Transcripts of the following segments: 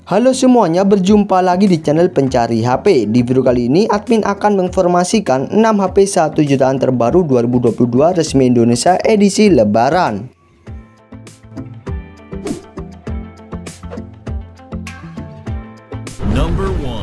Halo semuanya, berjumpa lagi di channel Pencari HP. Di video kali ini admin akan menginformasikan 6 HP 1 jutaan terbaru 2022 resmi Indonesia edisi Lebaran. Number 1.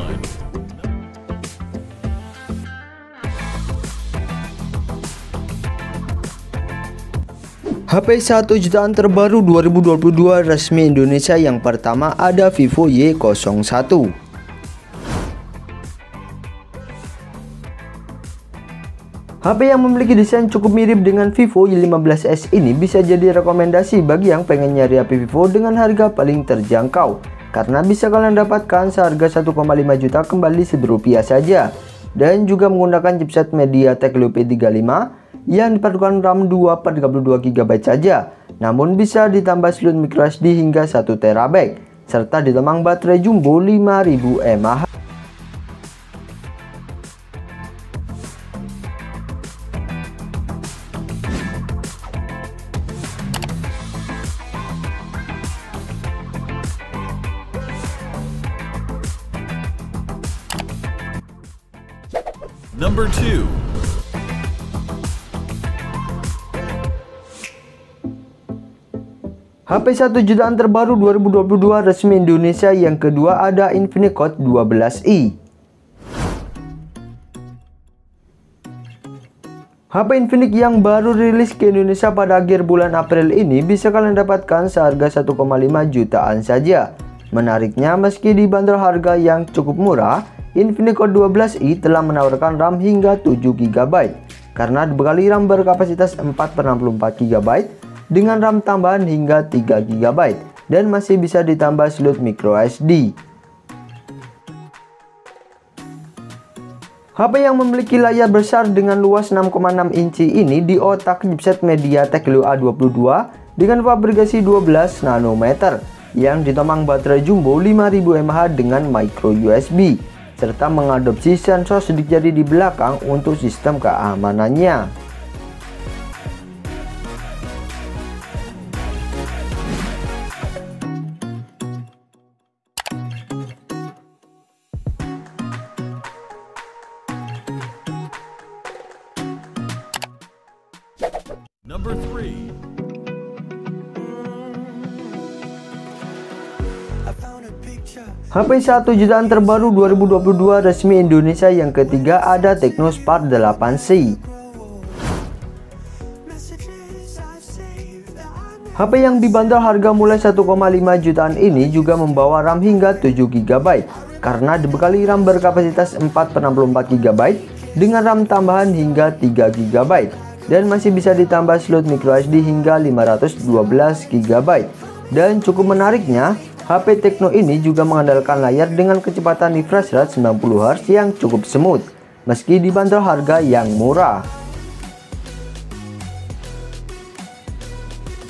HP 1 jutaan terbaru 2022 resmi Indonesia. Yang pertama ada Vivo Y01. HP yang memiliki desain cukup mirip dengan Vivo Y15s ini bisa jadi rekomendasi bagi yang pengen nyari HP Vivo dengan harga paling terjangkau, karena bisa kalian dapatkan seharga 1,5 juta kembali Rp1 saja, dan juga menggunakan chipset MediaTek Helio P35 yang dipadukan RAM 2/32 GB saja, namun bisa ditambah slot microSD hingga 1 TB, serta ditemang baterai jumbo 5000 mAh. Number 2. HP 1 jutaan terbaru 2022 resmi Indonesia. Yang kedua ada Infinix Hot 12i. HP Infinix yang baru rilis ke Indonesia pada akhir bulan April ini bisa kalian dapatkan seharga 1,5 jutaan saja. Menariknya, meski dibanderol harga yang cukup murah, Infinix Hot 12i telah menawarkan RAM hingga 7 GB karena dibekali RAM berkapasitas 4/64 GB dengan RAM tambahan hingga 3 GB dan masih bisa ditambah slot microSD. HP yang memiliki layar besar dengan luas 6,6 inci ini diotak chipset MediaTek Helio A22 dengan fabrikasi 12 nanometer yang ditemang baterai jumbo 5000 mAh dengan micro USB, serta mengadopsi sensor sidik jari di belakang untuk sistem keamanannya. Number 3. HP 1 jutaan terbaru 2022 resmi Indonesia. Yang ketiga ada Tecno Spark 8C. HP yang dibanderol harga mulai 1,5 jutaan ini juga membawa RAM hingga 7 GB karena dibekali RAM berkapasitas 4/64 GB dengan RAM tambahan hingga 3 GB dan masih bisa ditambah slot microSD hingga 512 GB. Dan cukup menariknya, HP Tecno ini juga mengandalkan layar dengan kecepatan refresh rate 90 Hz yang cukup smooth meski dibanderol harga yang murah.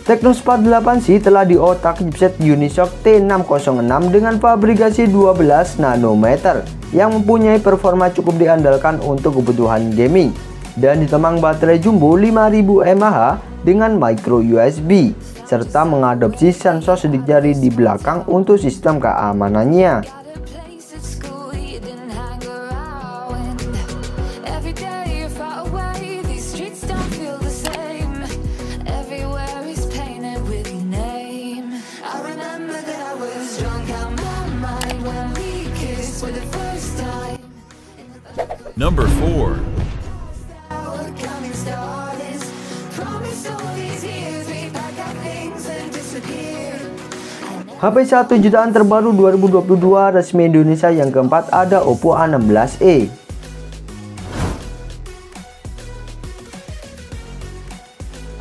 Tecno Spark 8C telah diotak chipset Unisoc T606 dengan fabrikasi 12 nanometer yang mempunyai performa cukup diandalkan untuk kebutuhan gaming dan ditemang baterai jumbo 5000 mAh dengan micro USB, serta mengadopsi sensor sidik jari di belakang untuk sistem keamanannya. Number 4. HP 1 jutaan terbaru 2022 resmi Indonesia. Yang keempat ada Oppo A16e.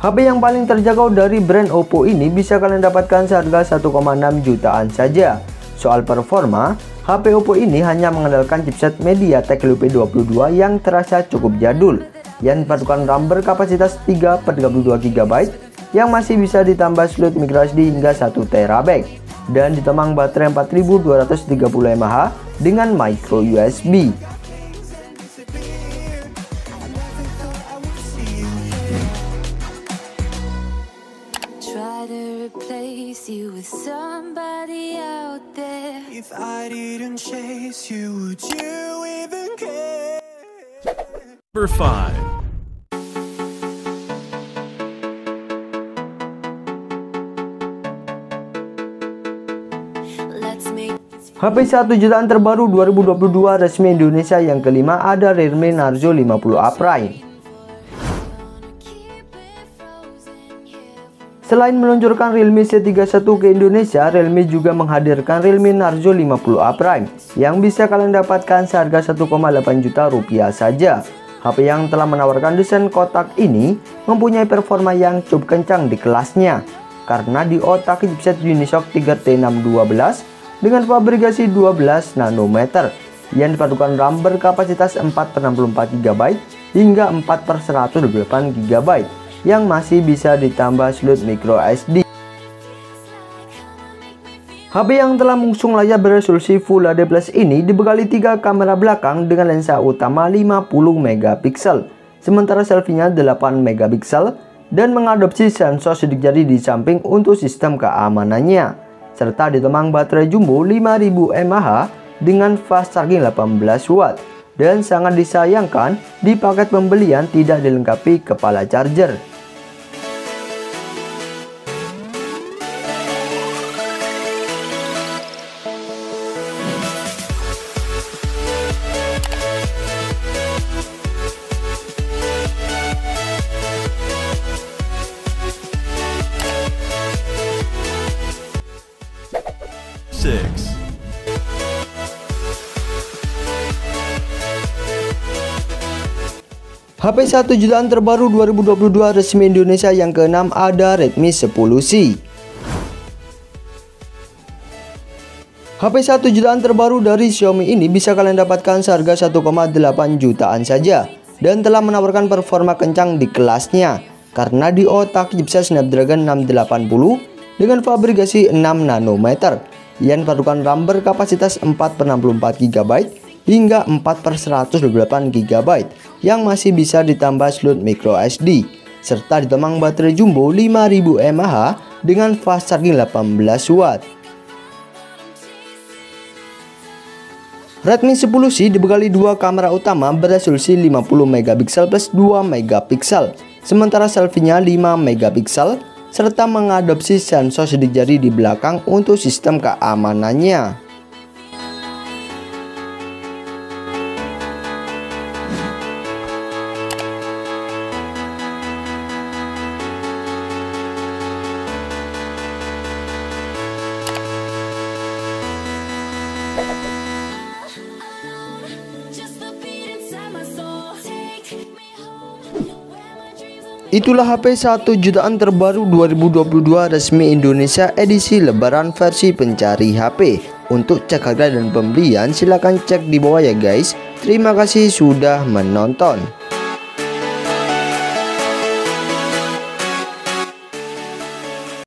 HP yang paling terjangkau dari brand Oppo ini bisa kalian dapatkan seharga 1,6 jutaan saja. Soal performa, HP Oppo ini hanya mengandalkan chipset MediaTek Helio P22 yang terasa cukup jadul, yang dipadukan RAM berkapasitas 3/32 GB yang masih bisa ditambah slot microSD hingga 1 TB dan ditemang baterai 4230 mAh dengan micro USB. Try to replace you with somebody out there. If I didn't chase you, would you even care? Number 5. Let's make HP 1 jutaan terbaru 2022 resmi Indonesia yang kelima ada Realme Narzo 50A Prime. Selain meluncurkan Realme C31 ke Indonesia, Realme juga menghadirkan Realme Narzo 50A Prime yang bisa kalian dapatkan seharga 1,8 juta rupiah saja. HP yang telah menawarkan desain kotak ini mempunyai performa yang cukup kencang di kelasnya karena diotak chipset Unisoc 3T612 dengan fabrikasi 12 nanometer yang dipadukan RAM berkapasitas 4/64 GB hingga 4/128 GB yang masih bisa ditambah slot micro SD. HP yang telah mengusung layar beresolusi Full HD Plus ini dibekali 3 kamera belakang dengan lensa utama 50 megapiksel, sementara selfie-nya 8 megapiksel dan mengadopsi sensor sidik jari di samping untuk sistem keamanannya, serta ditemang baterai jumbo 5000 mAh dengan fast charging 18 watt. Dan sangat disayangkan di paket pembelian tidak dilengkapi kepala charger. HP 1 jutaan terbaru 2022 resmi Indonesia yang keenam ada Redmi 10C. HP 1 jutaan terbaru dari Xiaomi ini bisa kalian dapatkan seharga 1,8 jutaan saja dan telah menawarkan performa kencang di kelasnya karena diotak chipset Snapdragon 680 dengan fabrikasi 6 nanometer yang dipadukan RAM berkapasitas 4/64 GB hingga 4/128 GB yang masih bisa ditambah slot micro SD, serta ditemang baterai jumbo 5000 mAh dengan fast charging 18 watt. Redmi 10C dibekali 2 kamera utama beresolusi 50 megapiksel plus 2 megapiksel, sementara selfie-nya 5 megapiksel, serta mengadopsi sensor sidik jari di belakang untuk sistem keamanannya. Itulah HP 1 jutaan terbaru 2022 resmi Indonesia edisi Lebaran versi pencari HP. Untuk cek harga dan pembelian silahkan cek di bawah ya guys. Terima kasih sudah menonton.